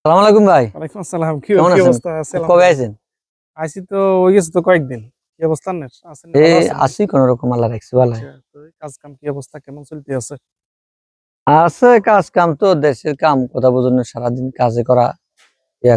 সালাম আলাইকুম ভাই। ওয়ালাইকুম আসসালাম। কি কেমন আছেন? অবস্থা? কবে আইছেন? আইছি তো হয়ে গেছে তো কয়েকদিন। কি অবস্থা আপনার? আছেন এই ভালো আছেন? আছি কোন রকম আল্লাহ রাখছে ভালো। আচ্ছা, তো কাজ কাম কি অবস্থা কেমন চলতে আছে? আছে কাজ কাম তো দেশের কাম কথা বুঝুন সারাদিন কাজে করা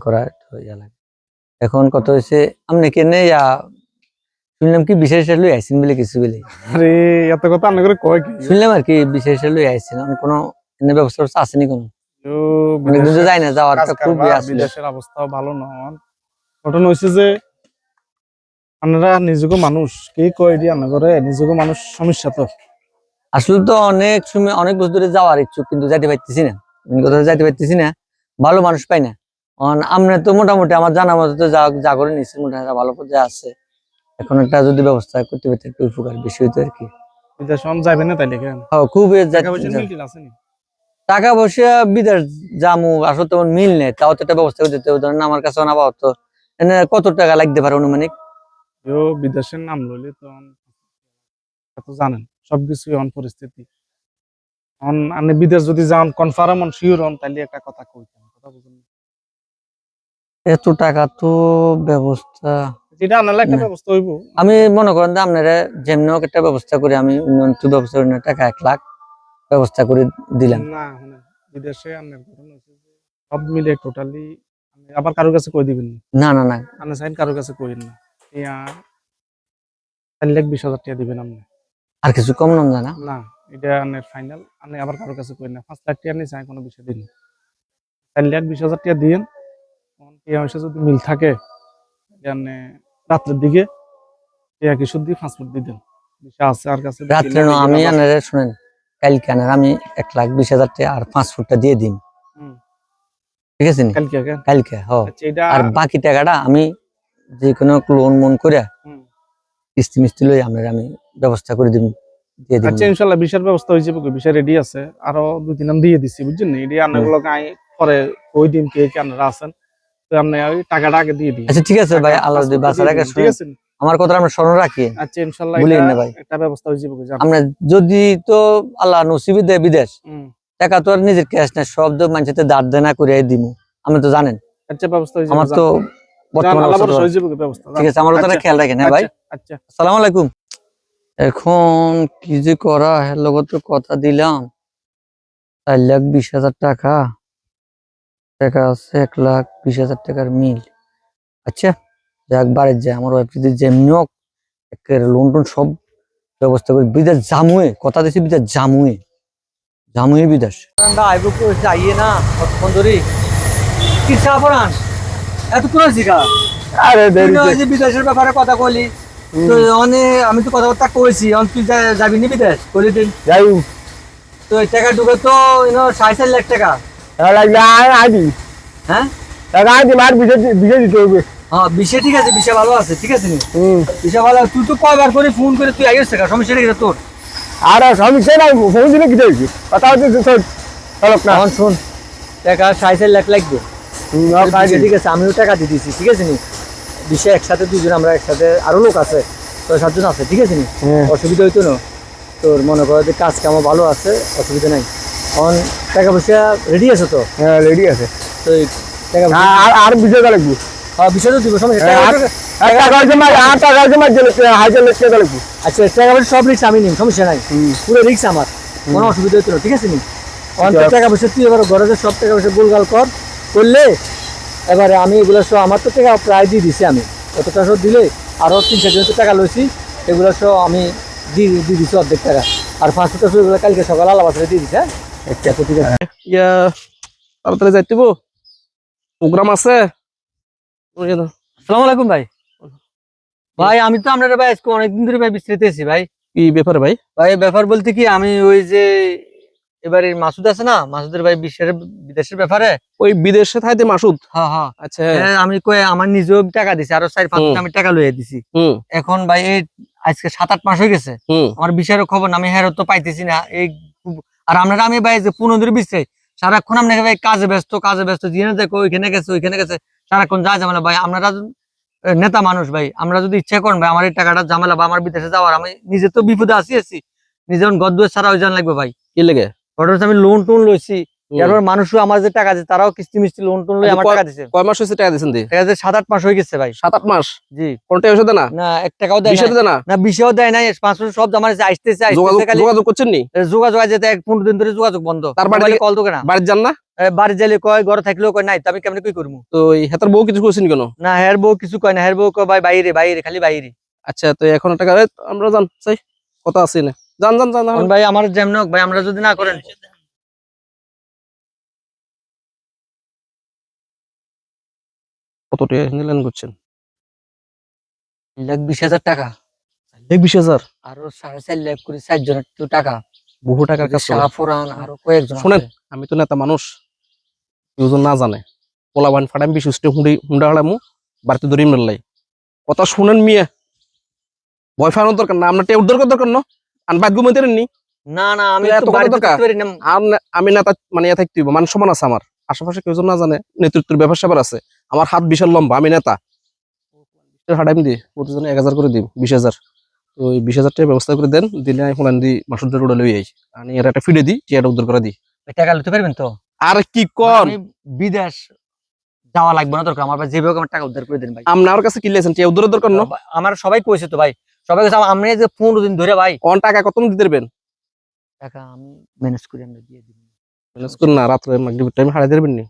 করা তো ইয়া লাগে। এখন কত হয়েছে আপনি কেনে শুনলাম কি বিশেষ লই আইছেন বলে কিছু বলে আরে এত কথা আপনি করে কয় কি? শুনলাম আর কি বিশেষ লই আইছেন কোনো এনে ব্যবস্থা আসেনি কোনো তো অনেকদিন তো বিদেশে যাই না যাওয়ার কাজ তো খুব কারবার আসলে বিদেশের অবস্থাও ভালো নয়। ঘটনা হইছে যে আপনারা নিজেকে মানুষ কি কয় দি আপনি করে নিজেকে মানুষ সমস্যা তো। আসলে তো অনেক সময় অনেক বছর ধরে যাওয়ার ইচ্ছুক কিন্তু যাইতে পারতেছি না কোথাও যাইতে পারতেছি না ভালো মানুষ পাই না আমরা তো মোটামুটি আমার জানা মতো তো যা করে নিচ্ছি মোটামুটি ভালো পর্যায়ে আছে এখন একটা যদি ব্যবস্থা করতে পারতে একটু উপকার বেশি হইতো আর কি বিদেশে অন যাবেন না তাইলে কেন? খুব টাকা পয়সা মিলটিল আছে নি? টাকা পয়সা বিদেশ জামু আসলে তেমন মিল নেই তাও তো একটা ব্যবস্থা করে দিতে হবে ধরেন আমার কাছে না তো এনে কত টাকা লাগতে পারে অনুমানিক বিদেশের নাম লইলে তো তো জানেন সবকিছু অন পরিস্থিতি আপনি বিদেশ যদি যান কনফার্ম অন শিওর হন তাহলে একটা কথা কইতেন কথা বুঝুন এত টাকা তো ব্যবস্থা যেটা আনালে একটা না। ব্যবস্থা হইব আমি মনে করেন যে আপনারা যেমন হোক একটা ব্যবস্থা করে আমি উন্নত ব্যবস্থা করে টাকা 1 লাখ ব্যবস্থা করে দিলাম না শুনেন বিদেশে আপনার ঘটনা হচ্ছে যে সব মিলে টোটালি আবার কারোর কাছে কই দিবেন না না না না আপনি চাইন কারোর কাছে কইেন না ইয়া 4,20,000 টাকা দিবেন আপনি আর কিছু কম নাম জানা না এটা আপনার ফাইনাল আপনি আবার কারোর কাছে কইেন না 5 লাখ টাকা আপনি চাই কোনো বিষয় দিন 4,20,000 টাকা দিয়েন টিয়া পয়সা যদি মিল থাকে আপনি রাত্রের দিকে টিয়া কি শুদ্ধি 5 ফুট দিয়ে দেন বিষয় আছে আর কাছে রাত্রে আমি আনারে শুনেন কালকে আনার আমি 1,20,000 টাকা আর 5 ফুটটা দিয়ে দিন ঠিক আছে নি কালকে কালকে আচ্ছা এটা আর বাকি টাকাটা আমি যে কোনো লোন মন করে কিস্তি মিস্তি লই আপনার আমি ব্যবস্থা করে দিব দিয়ে দিব আচ্ছা ইনশাআল্লাহ ভিসার ব্যবস্থা হয়ে যাবে ভিসা রেডি আছে আরো 2-3 দিন দিয়ে দিছি বুঝছেন না এডি আপনাগুলো গাই পরে ওই দিন কে কে আপনারা আছেন তো আপনি ওই টাকাটা আগে দিয়ে দিন আচ্ছা ঠিক আছে ভাই আল্লাহ যদি বাঁচা রাখে ঠিক আছে আমার কথা আমরা স্মরণ রাখি আচ্ছা ইনশাআল্লাহ ভুলেন না ভাই একটা ব্যবস্থা হয়ে যাবে আমরা যদি তো আল্লাহ নসিবে দেয় বিদেশ টাকা তো আর নিজের ক্যাশ না সব তো মানুষের দাঁড় দেনা করে দিমু আপনি তো জানেন আচ্ছা ব্যবস্থা হয়ে যাবে আমার তো বর্তমানে হয়ে যাবে ব্যবস্থা ঠিক আছে আমার তো খেয়াল রাখেন হ্যাঁ ভাই আচ্ছা আসসালামু আলাইকুম এখন কি যে করা এর লগত তো কথা দিলাম 4,20,000 টাকা টাকা আছে 1,20,000 টাকার মিল আচ্ছা যাক বাড়ির যায় আমার ওয়াইফ যদি যেমনি হোক একেবারে লোন টোন সব ব্যবস্থা করে বিদেশ জামুয়ে কথা দিছি বিদেশ জামুয়ে বিদেশ আইবো যাইয়ে না কতক্ষণ ধরে কি চা পড়ান এত কোন জিগা আরে বিদেশের ব্যাপারে কথা কইলি তো আমি তো কথাবার্তা কইছি তুই যাবি নি বিদেশ কইলি দিন যাই তো এই টাকা ঢুকে তো 4.5 লাখ টাকা লাগলে আদি হ্যাঁ টাকা আদি মার বিজে দিতে হবে হ্যাঁ বিষয় ঠিক আছে বিষয় ভালো আছে ঠিক আছে নি বিষয় ভালো তুই তো কয়বার করে ফোন করে তুই আইস টাকা সমস্যা কি তোর আর সমস্যা নাই ফোন দিলে কি হইছে কথা হচ্ছে শোন না শোন টাকা 4.5 লাখ লাগবে ঠিক আছে আমিও টাকা দিয়ে দিছি ঠিক আছে নি বিষয় একসাথে দুজন আমরা একসাথে আরো লোক আছে 6-7 জন আছে ঠিক আছে নি অসুবিধা হইতো না তোর মনে করো যে কাজ কামও ভালো আছে অসুবিধা নাই এখন টাকা পয়সা রেডি আছে তো হ্যাঁ রেডি আছে তো টাকা আর বিষয় লাগবে বিষয় তো দিব সমস্যা আচ্ছা টাকা পয়সা সব রিক্স আমি নিম সমস্যা নাই পুরো রিক্স আমার কোনো অসুবিধা হইতো না ঠিক আছে নি টাকা পয়সা তুই এবার ঘরে সব টাকা পয়সা গোলগাল করলে এবারে আমি এগুলো সব আমার তো টাকা প্রায় দিয়ে দিছি আমি কতটা সব দিলে আরো 3-4 জন টাকা লইছি এগুলো সব আমি দিয়ে দিছি অর্ধেক টাকা আর 500 টাকা এগুলো কালকে সকালে আলাদা বাজারে দিয়ে দিছি হ্যাঁ আচ্ছা ঠিক আছে ইয়া তাড়াতাড়ি যাইতেব প্রোগ্রাম আছে আসসালামু আলাইকুম ভাই ভাই আমি তো আপনার ভাই আজকে অনেকদিন ধরে ভাই বিস্তারিত আছি ভাই কি ব্যাপারে ভাই ভাই ব্যাপার বলতে কি আমি ওই যে এবারে মাসুদ আছে না মাসুদের ভাই বিদেশের ব্যাপারে ওই বিদেশে থাইতে মাসুদ হ্যাঁ হ্যাঁ আচ্ছা আমি কই আমার নিজেও টাকা দিছি আরো 4-5 আমি টাকা লইয়া দিছি এখন ভাই এই আজকে 7-8 মাস হয়ে গেছে আমার বিষয়ের খবর না আমি হেরো তো পাইতেছি না এই আর আপনারা আমি ভাই যে 15 ধরে বিছাই সারাক্ষণ আপনাকে ভাই কাজে ব্যস্ত জিনে দেখো ওইখানে গেছে সারাক্ষণ যা ঝামেলা ভাই আপনারা নেতা মানুষ ভাই আমরা যদি ইচ্ছা করেন ভাই আমার এই টাকাটা ঝামেলা বা আমার বিদেশে যাওয়ার আমি নিজে তো বিপদে আছি নিজে গদ্দুয়ে ছাড়া ওই জান লাগবে ভাই কি লাগে আমি লোন টোন লইছি এরপর মানুষও আমার যে টাকা দিচ্ছে তারাও কিস্তি মিস্তি লোন টোন লই আমার টাকা দিছে। কয় মাস হয়েছে টাকা দিয়েছেন দিয়ে? দেখা যাচ্ছে 7-8 মাস হয়ে গেছে ভাই। 7-8 মাস জি কোনটা ওষুধ না? না 1 টাকাও দেয় বিষয় না। দেয় না? না বিষয়ও দেয় নাই, 5 মাস সব আমার আসতেছে খালি যোগাযোগ করছেন নি? যোগাযোগ আছে, 15 দিন ধরে যোগাযোগ বন্ধ। তার বাড়ি কল দোকে না, বাড়ি যান না? বাড়ি যাইলে কয় ঘরে থাকলেও কয় নাই, তো আমি কেমনে কি করবো? তো এই হেতার বউ কিছু করছেন কেন? না হের বউ কিছু কয় না, হের বউ কয় ভাই বাইরে বাইরে খালি বাইরে। আচ্ছা তো এখন টাকা আমরা যান চাই কথা আছে না, যান যান যান ভাই আমার যেমন হোক ভাই, আমরা যদি না করেন কত টাকা নিলেন করছেন? 1,20,000 টাকা, 20,000 আরো 4.5 লাখ করে 4 জনের তো টাকা, বহু টাকার কাজ করে। সাফরান আরো কয়েকজন শুনেন আমি তো নেতা মানুষ, কেউজন না জানে পোলা বান ফাটাম বিশুষ্টে হুন্ডা হাড়ামু বাড়িতে ধরে মেলাই কথা শুনেন মিয়া, ভয় ফানোর দরকার না, আপনার টেউর দরকার না, আন বাদ ঘুমাইতে নি। না না আমি এত তো কথা বাড়িতে দরকার? থাকতে পারি না। আমি নেতা মানে ইয়া থাকতে হইব, মান সমান আছে আমার আশেপাশে, কেউজন না জানে নেতৃত্বের ব্যাপার স্যাপার আছে, আমার হাত বিশাল লম্বা, আমি নেতা। হাঁটাইম দি প্রতিজনে 1,000 করে দিই, 20,000। তো ওই 20,000 টাকা ব্যবস্থা করে দেন, দিলে আমি ফোলান দি মাসুদের রোডে লই আই, আমি এর একটা ফিডে দিই, টিয়াটা উদ্ধার করে দিই। টাকা লইতে পারবেন তো? আর কি কোন আমি বিদেশ যাওয়া লাগবে না, দরকার আমার ভাই যেভাবে আমার টাকা উদ্ধার করে দেন ভাই। আপনি আমার কাছে কি লেছেন, টিয়া উদ্ধারের দরকার না? আমার সবাই কইছে তো ভাই, সবাই কইছে আমি যে 15 দিন ধরে ভাই অন টাকা কত দিতে পারবেন? টাকা আমি ম্যানেজ করে আমরা দিয়ে দিব। ম্যানেজ করুন না, রাত্রে মাগরিবের টাইম হারাই দেবেন নি?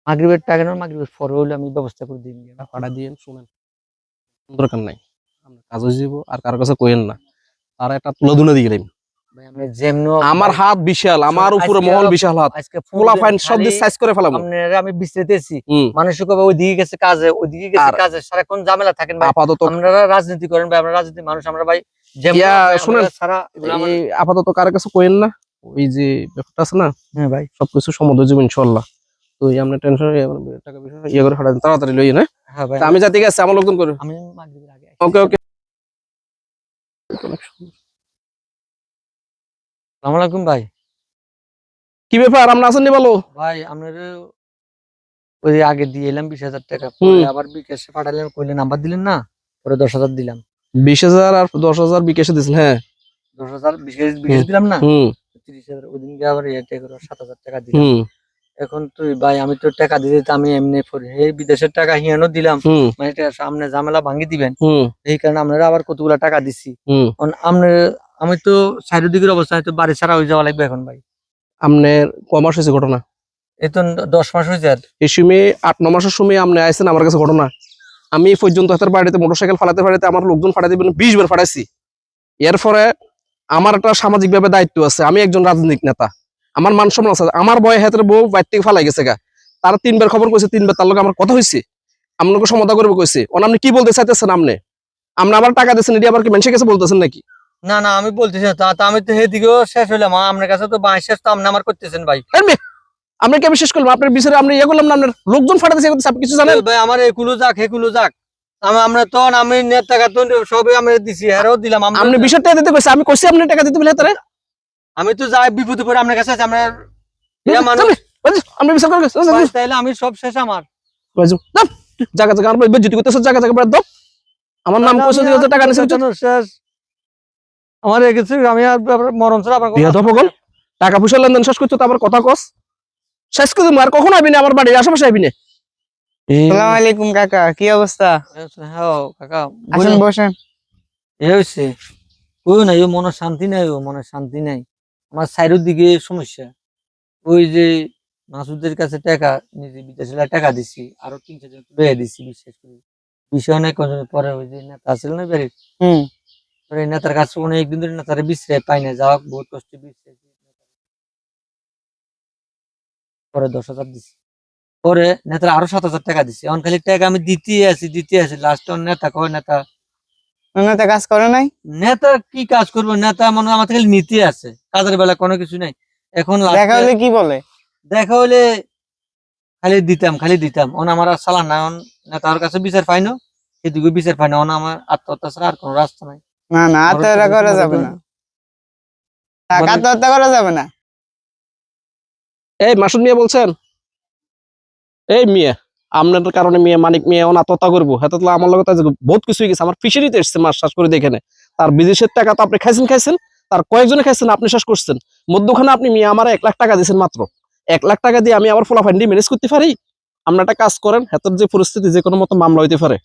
মাগরিবের টাকা না, মাগরিবের পরে হইলে আমি ব্যবস্থা করে দিই। টাকাটা দিয়েন, শুনেন দরকার নাই, আমরা কাজ হয়ে যাবো, আর কারোর কাছে কইেন না, তারা একটা তুলা দুনে দিয়ে গেলেন। ভাই আমরা যেমন আমার হাত বিশাল, আমার উপরে মহল বিশাল হাত, আজকে পোলা ফাইন সব দিয়ে সাইজ করে ফেলাম। আপনারা আমি বিশ্লেষিতেছি মানুষ কবে ওইদিকে গেছে কাজে, ওইদিকে গেছে কাজে, সারাক্ষণ ঝামেলা থাকেন ভাই। আপাতত আপনারা রাজনীতি করেন ভাই, আমরা রাজনীতি মানুষ, আমরা ভাই শুনেন সারা আপাতত কারোর কাছে কইেন না, ওই যে ব্যাপারটা আছে না, হ্যাঁ ভাই সবকিছু সমাধান হয়ে যাবে ইনশাআল্লাহ। তো আমরা টেনশন টাকা পয়সা ইয়ে করে হাঁটান তাড়াতাড়ি লই না। হ্যাঁ ভাই আমি যাতে গেছে আমার লোকজন করে, আমি মাগরিবের আগে ওকে ওকে। আসসালামু আলাইকুম ভাই। কি ব্যাপার, আমরা আছেন নি বলো? ভাই আপনার ওই আগে দিয়ে এলাম 20,000 টাকা, পরে আবার বিকাশে পাঠালেন, কইলেন নাম্বার দিলেন না, পরে 10,000 দিলাম। 20,000 আর 10,000 বিকাশে দিয়েছেন? হ্যাঁ 10,000 বিকাশ দিলাম না, 30,000 ওইদিনকে আবার 7,000 টাকা দিলাম। এখন তুই ভাই আমি তো টাকা দিতে আমি এমনি বিদেশের টাকা হিয়ানো দিলাম, মানে সামনে ঝামেলা ভাঙি দিবেন, এই কারণে আপনারা আবার কতগুলা টাকা দিছি। আমি তো চারিদিকের অবস্থায় তো বাড়ি ছাড়া হয়ে যাওয়া লাগবে এখন ভাই। আপনার কমাস হয়েছে ঘটনা? এই তো 10 মাস হয়েছে। আর এই সময় 8-9 মাসের সময় আপনি আইছেন আমার কাছে ঘটনা, আমি এই পর্যন্ত হাতের বাড়িতে মোটরসাইকেল ফালাতে ফালাতে আমার লোকজন ফাটাতে 20 বার ফাটাইছি। এরপরে আমার একটা সামাজিক ভাবে দায়িত্ব আছে, আমি একজন রাজনৈতিক নেতা, আমার মান সম্মান আছে, আমার বয়ে হাতের বউ বাইর থেকে ফালাই গেছে গা, তারা 3 বার খবর কইছে, 3 বার তার লগে আমার কথা হয়েছে, আপনাকে সমাধান করবে কইছে। আপনি কি বলতে চাইতেছেন? আপনি আবার টাকা দিচ্ছেন, এটি আবার কি মানুষের কাছে বলতেছেন নাকি? না না আমি বলতেছি না, তা আমি তো সেদিকেও শেষ হইলাম, আপনার কাছে তো শেষ তো আপনি আমার করতেছেন ভাই। আপনি কি বিশ্বাস করলাম আপনার বিচারে আপনি ইয়ে করলাম না, আপনার লোকজন ফাটাতেছে আপনি কিছু জানেন ভাই? আমার একুলো যাক হেকুলো যাক, আমরা তো আমি নেট টাকা তো সবই আমি দিছি, আরও দিলাম। আপনি বিষয় টাকা দিতে কইছে, আমি কইছি আপনি টাকা দিতে বলে তারে? আমি তো যাই বিপদে পড়ে আপনার কাছে আছে, আমরা মানুষ আপনি বিচার করে তাইলে আমি সব শেষ আমার জায়গা জায়গা আমরা বেজ্জতি করতেছ, জায়গা জায়গা দাও, আমার নাম কইছে যে টাকা নিছে শেষ আমার গেছে, আমি আর মরণ ছাড়া আপনার বিয়া দপগল টাকা পয়সা লেনদেন শেষ করছো, তো আবার কথা কস শেষ করে আর কখনো আইবি না আমার বাড়ির আশেপাশে আইবি না। আসসালামু আলাইকুম কাকা, কি অবস্থা? হ্যাঁ কাকা আসেন বসেন। এই হইছে ওই নাই, মনে শান্তি নাই, মনে শান্তি নাই। আমার সাইডের দিকে সমস্যা, ওই যে মাসুদের কাছে টাকা নিজে বিদেশে টাকা দিছি, আরো 3-4 জন লইয়া দিছি, বিশেষ করে বিষয় নাই কোন। পরে ওই যে নেতা ছিল না বাড়ির, পরে নেতার কাছে অনেকদিন ধরে নেতারে বিশ্রায় পাই না, যাওয়া বহুত কষ্ট বিশ্রায়, পরে 10,000 দিছি, পরে নেতার আরো 7,000 টাকা দিছি। এখন খালি টাকা আমি দিতে আছি লাস্ট নেতা কয় নেতা কাজ করে নাই। নেতা কি কাজ করবো, নেতা মনে হয় আমার খালি নীতি আছে, কাজের বেলা কোনো কিছু নাই। এখন দেখা হলে কি বলে? দেখা হলে খালি দিতাম অন আমার চালান না, নেতার কাছে বিচার পাই না, সেদিকে বিচার পাই না, আমার আত্মহত্যা ছাড়া আর কোনো রাস্তা নাই। না না আত্মহত্যা করা যাবে না, আত্মহত্যা করা যাবে না। এই মাসুদ মিয়া বলছেন? এই মিয়া আপনার কারণে মিয়া মানিক মিয়া আত্মহত্যা করবো, হাতে আমার লগে বহুত কিছু হয়ে গেছে, আমার ফিশারিতে এসছে মাছ চাষ করে দেখে, তার বিদেশের টাকা তো আপনি খাইছেন, তার কয়েকজনে খাইছেন, আপনি শেষ করছেন। মধ্যখানে আপনি মিয়া আমার 1 লাখ টাকা দিয়েছেন মাত্র। 1 লাখ টাকা দিয়ে আমি আমার ফলাফল দিয়ে ম্যানেজ করতে পারি? আপনার একটা কাজ করেন, হাতের যে পরিস্থিতি যে কোনো মতো মামলা হইতে পারে,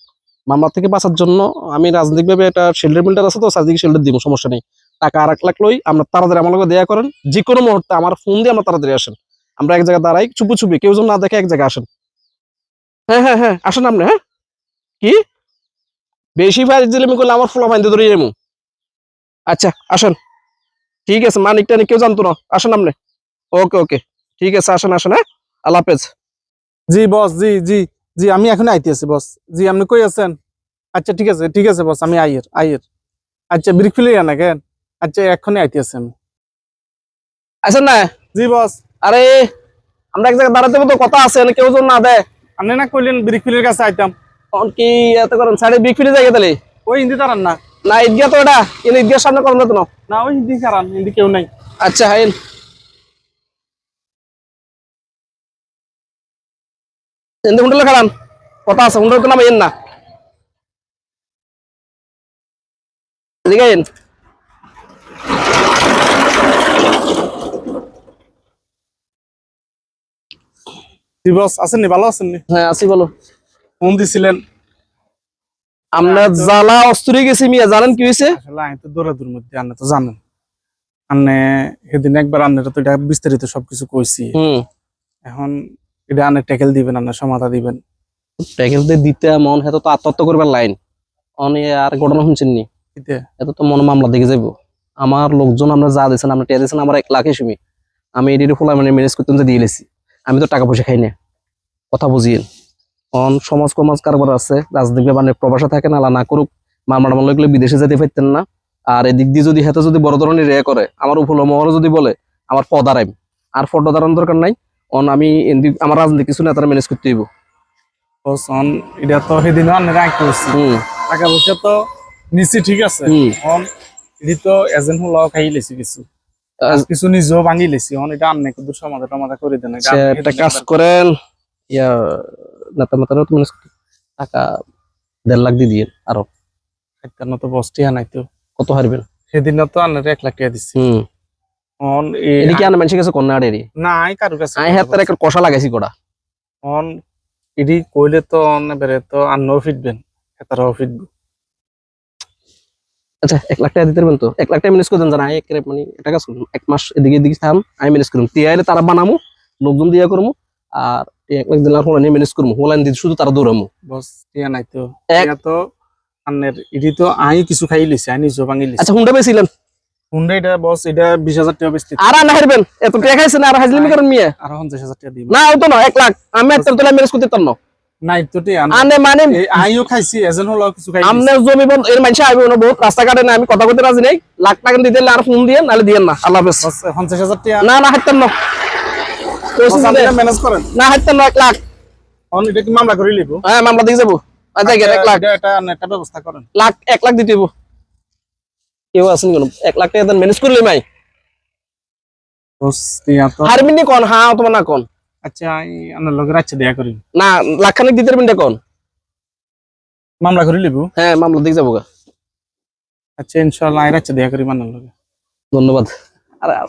মামলা থেকে বাঁচার জন্য আমি রাজনৈতিকভাবে একটা শিল্ডের মিল্ডার আছে তো, সার্জিক্যাল শিল্ডের দিব, সমস্যা নেই। টাকা আর 1 লাখ লই, আমরা তাড়াতাড়ি আমার লগে দেয়া করেন, যে কোনো মুহূর্তে আমার ফোন দিয়ে আমরা তাড়াতাড়ি আসেন। আমরা এক জায়গায় দাঁড়াই, চুপি চুপি, কেউ যেন না দেখে, এক জায়গায় আসেন। হ্যাঁ হ্যাঁ হ্যাঁ, আসেন আপনি। হ্যাঁ, কি বেশি ফাইজলামি করলে আমার ফোলা ফাইন্দে ধরে যাবো। আচ্ছা আসেন, ঠিক আছে, মানিক টানিক কেউ জানতো না, আসেন আপনি। ওকে ওকে, ঠিক আছে, আসেন আসেন। হ্যাঁ, আল্লাহ হাফেজ। জি বস, জি জি জি, আমি এখন আইতেছি বস। জি, আপনি কই আছেন? আচ্ছা ঠিক আছে বস, আমি আইয়ের। আচ্ছা, ব্রিক ফিলে না কেন? আচ্ছা, এক্ষুনি আইতেছি আমি। আসেন না। জি বস। আরে আমরা এক জায়গায় দাঁড়াতে হবে তো, কথা আছে, কেউ যেন না দেয়। আপনি না কইলেন ব্রিক ফিলের কাছে আইতাম। তখন কি এত করেন, সাইডে বিগ ফিরে জায়গা তাহলে? ওই হিন্দি তারান না? না, ঈদগাহ তো এটা, কিন্তু ঈদগাহ সামনে করেন না তো না। না, ওই হিন্দি কারান, হিন্দি কেউ নাই। আচ্ছা হাইন, হিন্দি হোটেলে খারান, কথা আছে, হোটেল তো নাম এন না, এদিকে আইন। জি বস, আছেননি? ভালো আছেননি? হ্যাঁ আছি, বলো। ফোন দিছিলেন? আমরা জ্বালা অস্ত্রে গেছি মিয়া, জানেন কি হয়েছে? আসলে আমি তো দৌড়াদৌড়ির মধ্যে, আপনি তো জানেন। আপনি সেদিন একবার আপনারা তো এটা বিস্তারিত সবকিছু কইছি। এখন এটা আপনি ট্যাকেল দিবেন, আপনার সমাধা দিবেন। ট্যাকেল দিয়ে দিতে মন হেতো তো আত্মহত্যা করবার লাইন অনে, আর ঘটনা শুনছেন নি? এত তো মন মামলা দিকে যাবো। আমার লোকজন আমরা যা দিয়েছেন, আমরা টিয়া দিয়েছেন আমার 1 লাখ হিসেবে, আমি এটি খোলা মানে ম্যানেজ করতে দিয়ে গেছি। আমি তো টাকা পয়সা খাই না, কথা বুঝিয়েন। অন সমাজ কমাজ কারবার আছে, রাজনীতি মানে প্রবাসে থাকে না, না করুক, মামলা টামলা লাগলে বিদেশে যেতে পারতেন না। আর এদিক দিয়ে যদি হাতে যদি বড় ধরনের রে করে, আমার উপল মহর যদি বলে, আমার পদ আরাইম, আর পদ দাঁড়ান দরকার নাই। অন আমি আমার রাজনীতি কিছু নেতারা ম্যানেজ করতে হইব। এটা তো সেদিনও আপনারা আঁক করছি, টাকা পয়সা তো নিচ্ছি, ঠিক আছে। এটি তো এজেন্ট হলো খাই লেছি কিছু, কিছু নিজেও ভাঙি লেছি। এটা আনলে কিন্তু সমাধা টমাধা করে দেন। একটা কাজ করেন, ইয়া নেতা মেতারা তো ম্যানেজ করতে, টাকা 1.5 লাখ দিয়ে দিয়ে আরো। তো বস্টিয়া নাই তো, কত হারবেন? সেদিন তো আপনারা 1 লাখ টাকা দিচ্ছি। এদিকে আনা মানুষের কাছে কন্যা আড়ে নাই কারোর কাছে, আমি হাতের একটা কষা লাগাইছি কটা। এটি কইলে তো বেড়ে তো আন্নও ফিটবেন, হেতারাও ফিটব। আচ্ছা 1 লাখ টাকা দিতে পারবেন তো? 1 লাখ টাকা ম্যানেজ করে দেন, জানা মানে এটা কাজ করুন, 1 মাস এদিকে এদিকে থাম, আমি ম্যানেজ করুন। টিআইলে তারা বানামু, লোকজন দিয়া করবো, আর 1 লাখ দিলার হোলা নিয়ে ম্যানেজ করবো, হোলা দিয়ে শুধু তারা দৌড়ামু। বস টিয়া নাই তো, টিয়া তো আন্নের এটি তো আই কিছু খাই লিছি, আই নিজেও ভাঙি লিছি। আচ্ছা হুন্ডা পেয়েছিলেন? হুন্ডা এটা বস, এটা 20,000 টাকা বেচতে। আর না হারবেন, এত টাকা খাইছেন, আর হাজলিমি করেন মিয়া। আর 50,000 টাকা দিব না হতো না, 1 লাখ আমি একটা তোলা ম্যানেজ করতে পারতাম না। নাই তো টিয়া আনে মানে আইও খাইছি, এজেন্ট হলো কিছু খাই। আমনের জমি বন্ধ এর মানুষ আইবে না, বহুত রাস্তা কাটে না, আমি কথা কইতে রাজি নাই। লাখ টাকা দিতে আর ফোন দিয়ে নালে দিয়েন না, আল্লাহ হাফেজ। 50,000 টাকা না না হাঁটতাম না, ম্যানেজ করেন না হাঁটতাম না। 1 লাখ এটা কি মামলা করে লিব? হ্যাঁ মামলা দিয়ে যাবো। আচ্ছা 1 লাখ এটা একটা ব্যবস্থা করেন। 1 লাখ দিতে হইব। কেউ আসেন কেন? 1 লাখ টাকা ম্যানেজ করলে মাই বস টিয়া তো হারবিনি কোন? হ্যাঁ তোমার না কোন? আচ্ছা আপনার লগে আচ্ছা দেয়া করি, না লাখখানিক দিতে পারবেন কোন? মামলা করে লিব। হ্যাঁ মামলা দিয়ে যাবো। আচ্ছা ইনশাআল্লাহ আই আচ্ছা দেয়া করি মানার লগে। ধন্যবাদ। আরে আর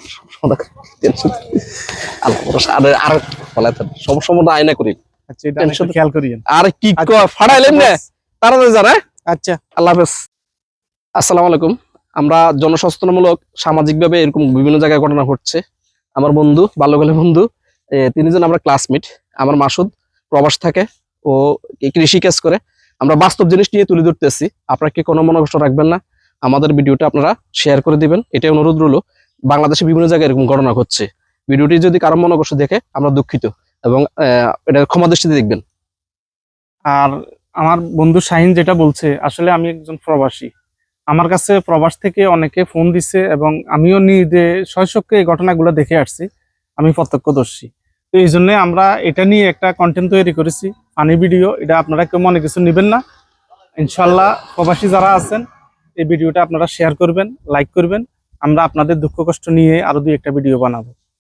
বলে সব সময় আয়না করি। আচ্ছা এটা একটু খেয়াল করিয়েন। আর কি ফাড়াইলেন না তাড়াতাড়ি যান। আচ্ছা আল্লাহ হাফেজ। আসসালামু আলাইকুম। আমরা জনসচেতনমূলক সামাজিকভাবে এরকম বিভিন্ন জায়গায় ঘটনা ঘটছে। আমার বন্ধু, বাল্যকালের বন্ধু, 3 জন আমরা ক্লাসমেট। আমার মাসুদ প্রবাস থাকে, ও কৃষি কাজ করে। আমরা বাস্তব জিনিস নিয়ে তুলে ধরতেছি, আপনারা কি কোনো মনোকষ্ট রাখবেন না। আমাদের ভিডিওটা আপনারা শেয়ার করে দিবেন, এটাই অনুরোধ রইল। বাংলাদেশে বিভিন্ন জায়গায় এরকম ঘটনা ঘটছে। ভিডিওটি যদি কারো মনোকষ্ট দেখে আমরা দুঃখিত, এবং এটা ক্ষমা দৃষ্টিতে দেখবেন। আর আমার বন্ধু শাহিন যেটা বলছে, আসলে আমি একজন প্রবাসী। আমার কাছে প্রবাস থেকে অনেকে ফোন দিছে, এবং আমিও নিজে শৈশবকে এই ঘটনাগুলো দেখে আসছি, আমি প্রত্যক্ষদর্শী। তো এই জন্য আমরা এটা নিয়ে একটা কন্টেন্ট তৈরি করেছি, ফানি ভিডিও। এটা আপনারা কেউ মনে কিছু নেবেন না। ইনশাল্লাহ প্রবাসী যারা আছেন, এই ভিডিওটা আপনারা শেয়ার করবেন, লাইক করবেন। আমরা আপনাদের দুঃখ কষ্ট নিয়ে আরো 2-1টা ভিডিও বানাবো।